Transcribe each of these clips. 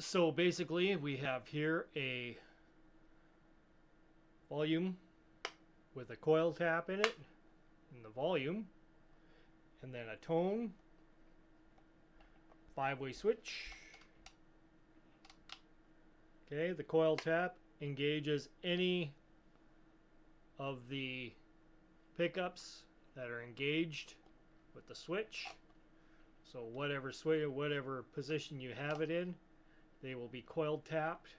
So basically we have here a volume with a coil tap in it, in the volume, and then a tone, 5-way switch. Okay, the coil tap engages any of the pickups that are engaged with the switch. So whatever position you have it in, they will be coil tapped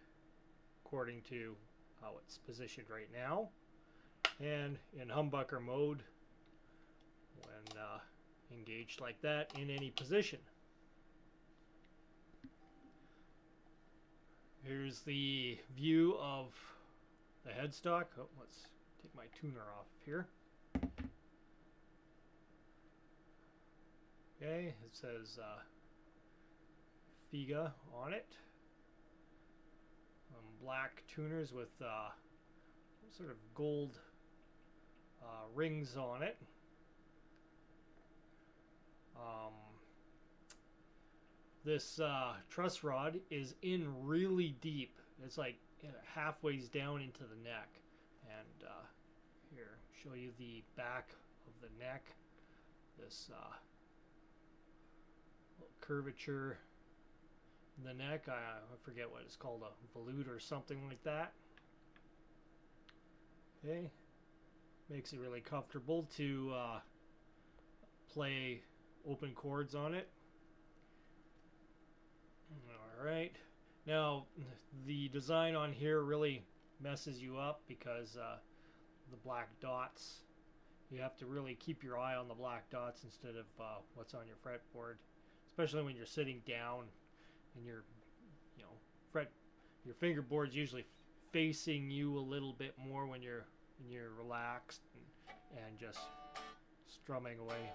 according to how it's positioned right now. And in humbucker mode, when engaged like that in any position. Here's the view of the headstock. Oh, let's take my tuner off here. Okay, it says Phiga on it. Black tuners with sort of gold rings on it. This truss rod is in really deep. It's like halfway down into the neck. And here, show you the back of the neck. This curvature in the neck. I forget what it's called, a volute or something like that. Okay, makes it really comfortable to play open chords on it. Alright, now the design on here really messes you up because the black dots, you have to really keep your eye on the black dots instead of what's on your fretboard, especially when you're sitting down and your fingerboard's usually facing you a little bit more when you're relaxed and just strumming away.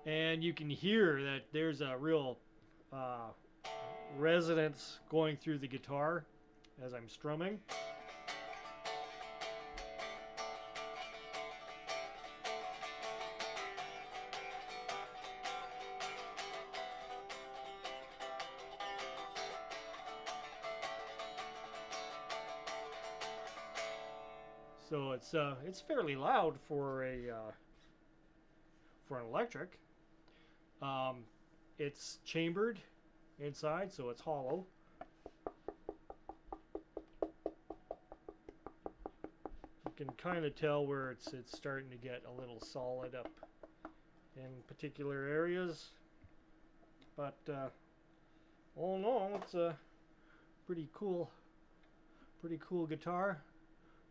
And you can hear that there's a real resonance going through the guitar as I'm strumming. So it's fairly loud for an electric. It's chambered inside, so it's hollow. You can kind of tell where it's starting to get a little solid up in particular areas, but all in all, it's a pretty cool guitar.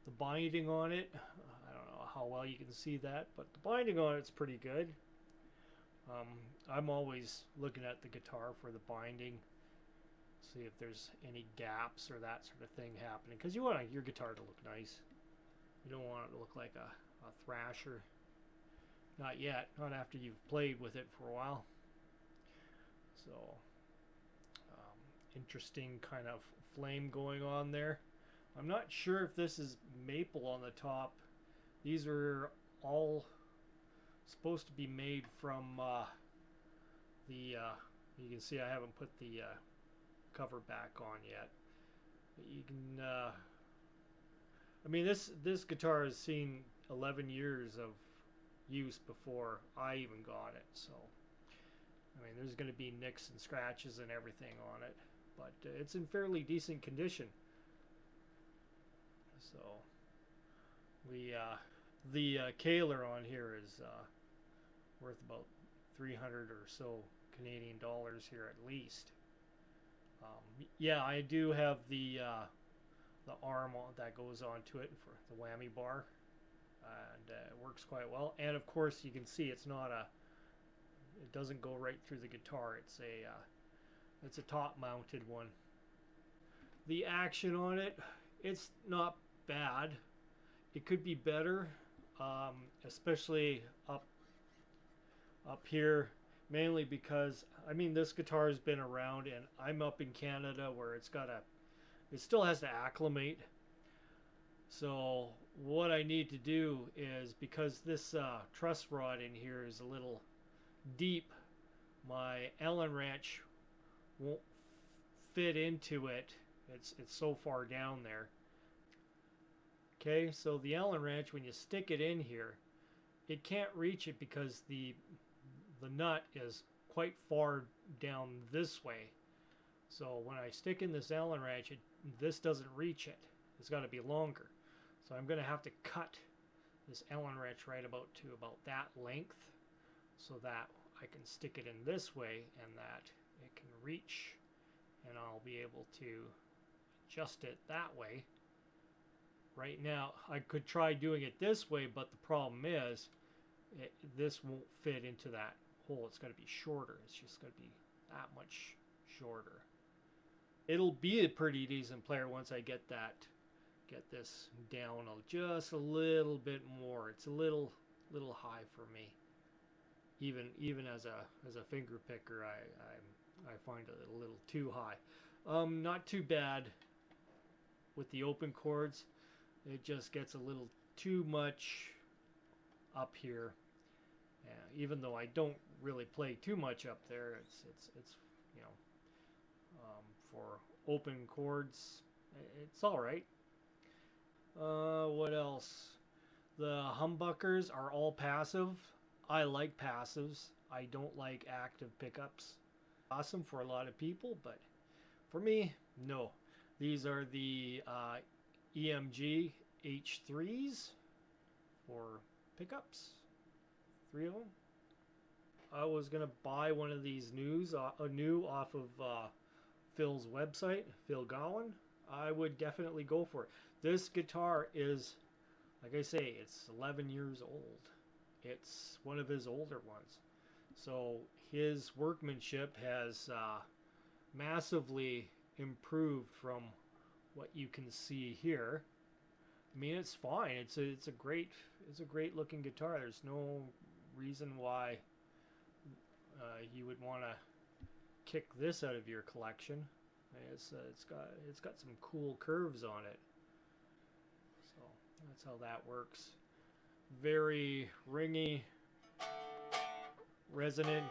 The binding on it, I don't know how well you can see that, but the binding on it's pretty good. I'm always looking at the guitar for the binding, see if there's any gaps or that sort of thing happening, because you want your guitar to look nice. You don't want it to look like a thrasher. Not yet, not after you've played with it for a while. So interesting kind of flame going on there. I'm not sure if this is maple on the top. These are all supposed to be made from you can see I haven't put the cover back on yet. But you can I mean, this guitar has seen 11 years of use before I even got it, so I mean, there's going to be nicks and scratches and everything on it, but it's in fairly decent condition. So the Kaler on here is worth about 300 or so Canadian dollars here at least. Yeah, I do have the arm that goes onto it for the whammy bar, and it works quite well. And of course, you can see it doesn't go right through the guitar. It's a top mounted one. The action on it, it's not bad. It could be better, especially up here, mainly because I mean, this guitar has been around and I'm up in Canada where it still has to acclimate. So what I need to do is, because this truss rod in here is a little deep, my Allen wrench won't fit into it. It's so far down there. Okay, so the Allen wrench, when you stick it in here, it can't reach it because the nut is quite far down this way. So when I stick in this Allen wrench, this doesn't reach it. It's got to be longer. So I'm going to have to cut this Allen wrench right about that length, so that I can stick it in this way and that it can reach, and I'll be able to adjust it that way. Right now I could try doing it this way, but the problem is this won't fit into that hole. It's got to be shorter. It's just going to be that much shorter. It'll be a pretty decent player once I get this down just a little bit more. It's a little high for me. Even as a finger picker, I find it a little too high. Not too bad with the open chords. It just gets a little too much up here. Even though I don't really play too much up there, it's you know, for open chords, it's all right. What else? The humbuckers are all passive. I like passives. I don't like active pickups. Awesome for a lot of people, but for me, no. These are the EMG H3s for pickups. 3 of them. I was gonna buy one of these new off of Phil's website, Phil Gowan. I would definitely go for it. This guitar is, like I say, it's 11 years old. It's one of his older ones. So his workmanship has massively improved from what you can see here. I mean, it's fine. It's a great looking guitar. There's no reason why you would want to kick this out of your collection. It's got some cool curves on it. So that's how that works. Very ringy, resonant.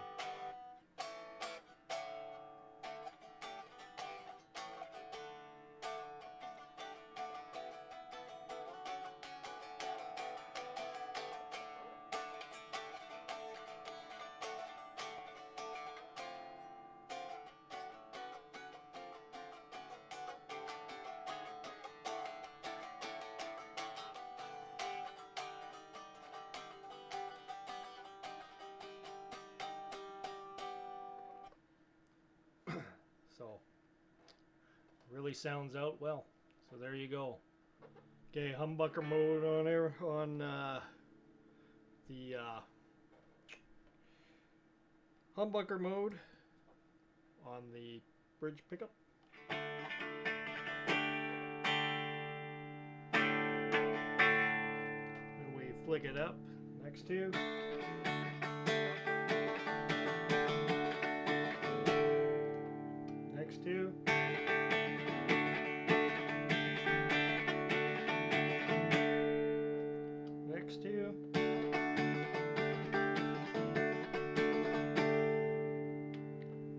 So really sounds out well. So there you go. Okay, humbucker mode on there on the humbucker mode on the bridge pickup. And we flick it up. Next two. Next two. Next two.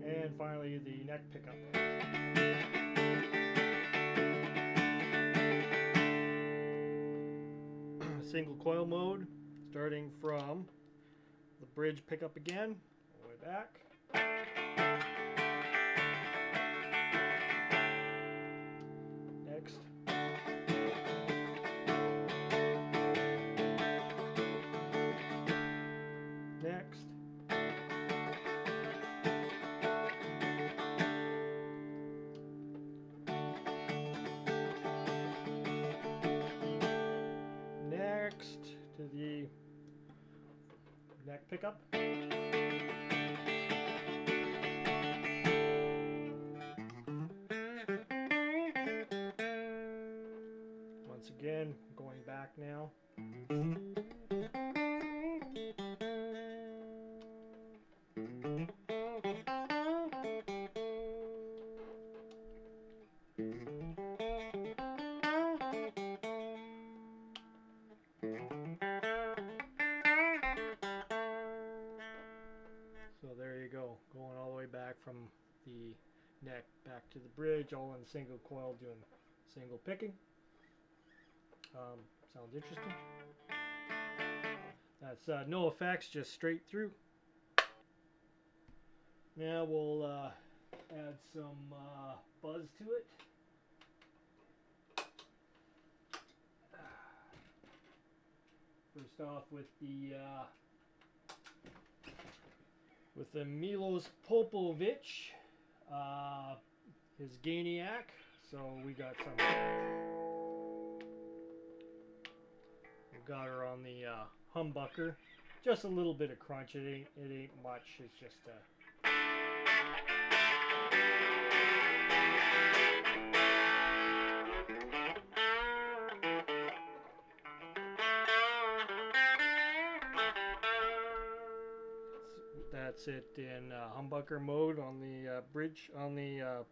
And finally the neck pickup. Single coil mode, starting from the bridge pickup again, all the way back. Next. Next. Next to the neck pickup. Once again, going back now. So there you go, from the neck back to the bridge, all in single coil, doing single picking. Sounds interesting. That's no effects, just straight through. Now we'll add some buzz to it. First off with the Milos Popovic, his Gainiac. So we got her on the humbucker. Just a little bit of crunch. It ain't much. It's just that's it in humbucker mode on the bridge, on the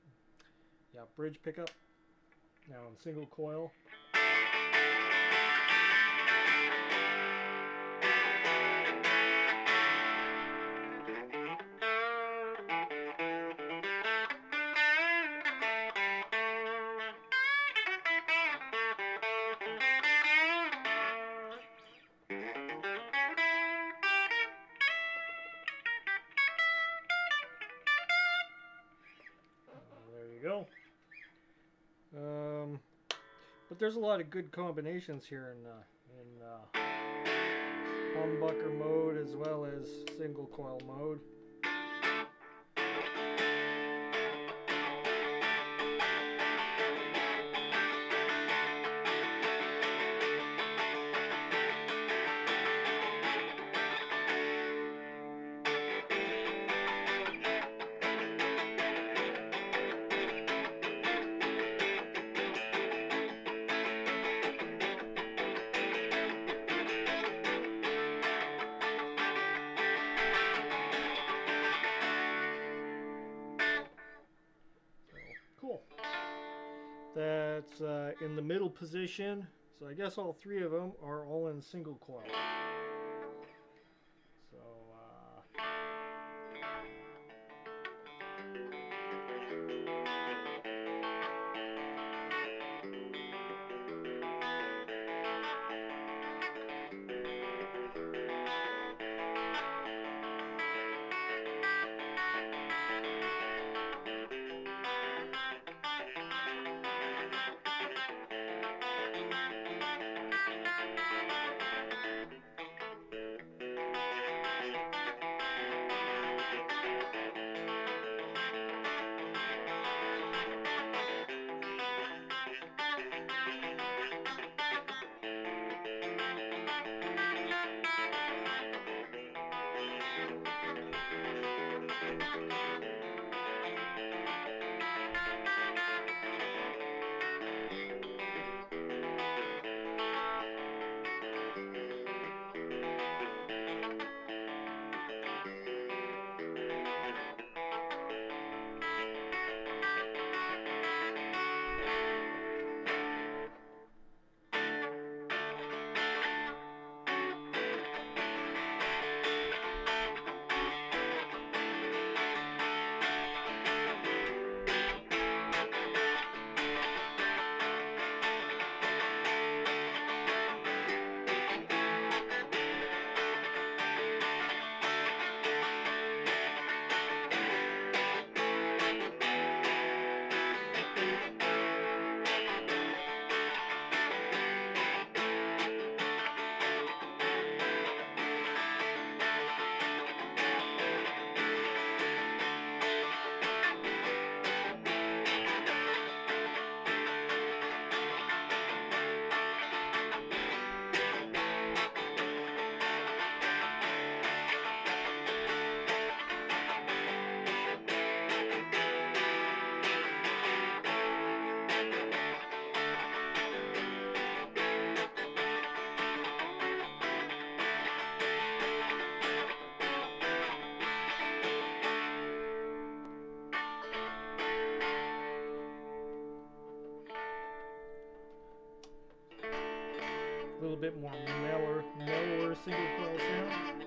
bridge pickup. Now in single coil. Go. But there's a lot of good combinations here in humbucker mode as well as single coil mode. That's in the middle position, so I guess all three of them are all in single coil. So a little bit more mellower single coil sound.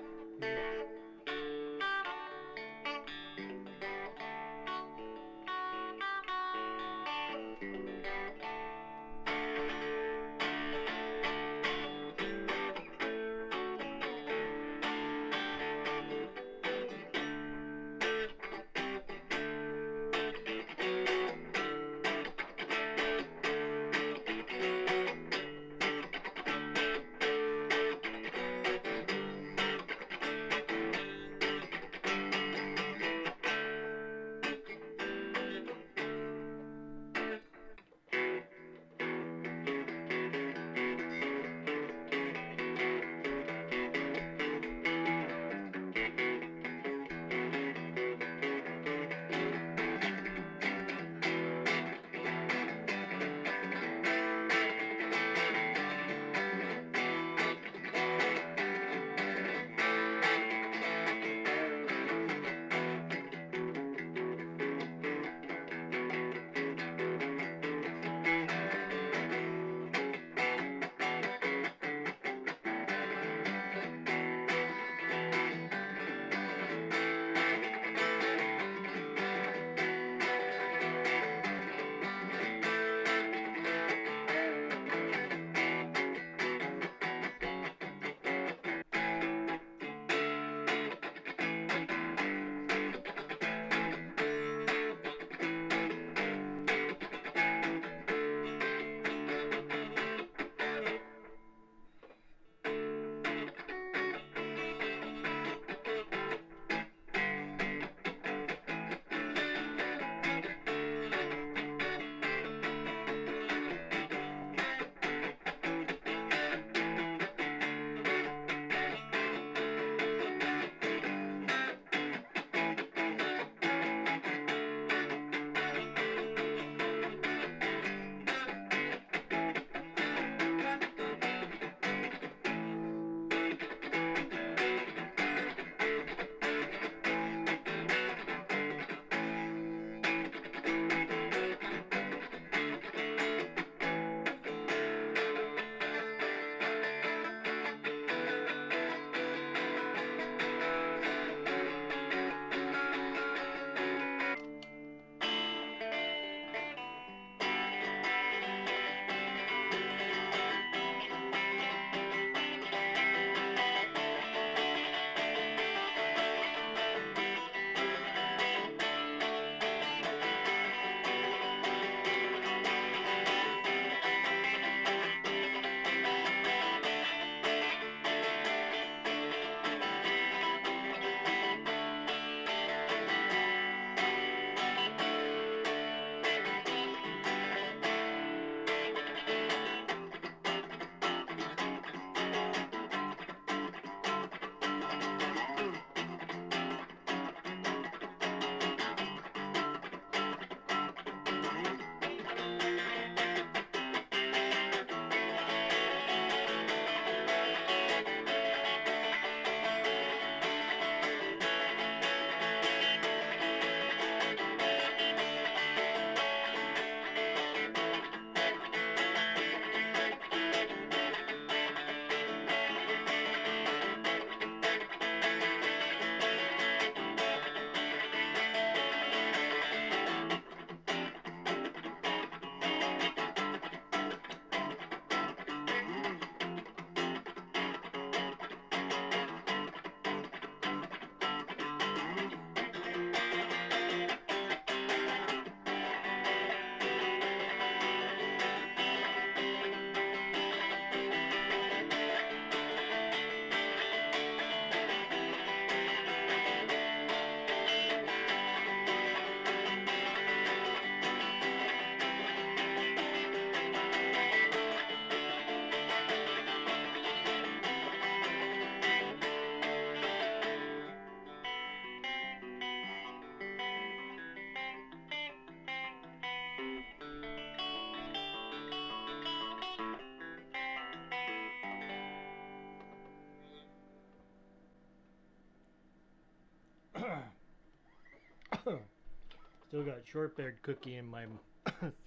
Still got shortbread cookie in my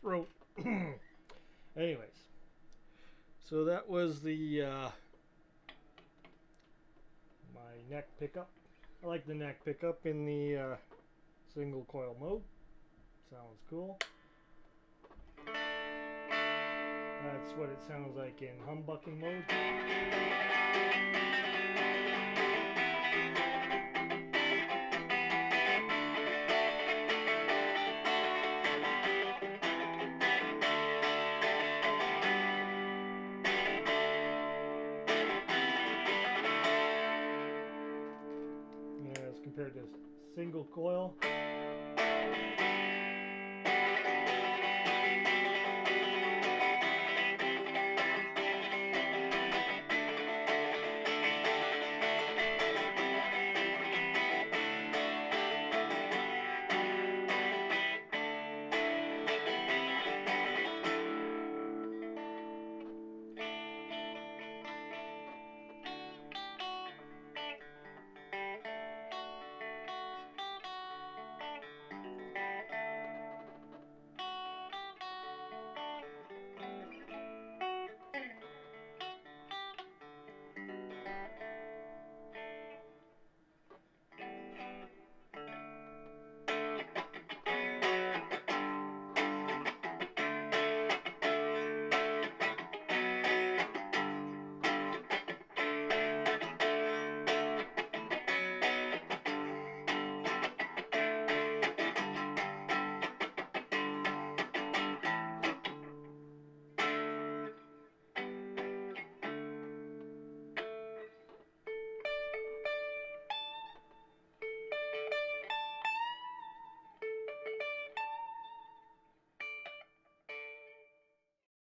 throat. Anyways, so that was the my neck pickup. I like the neck pickup in the single coil mode. Sounds cool. That's what it sounds like in humbucking mode. Compared to single coil.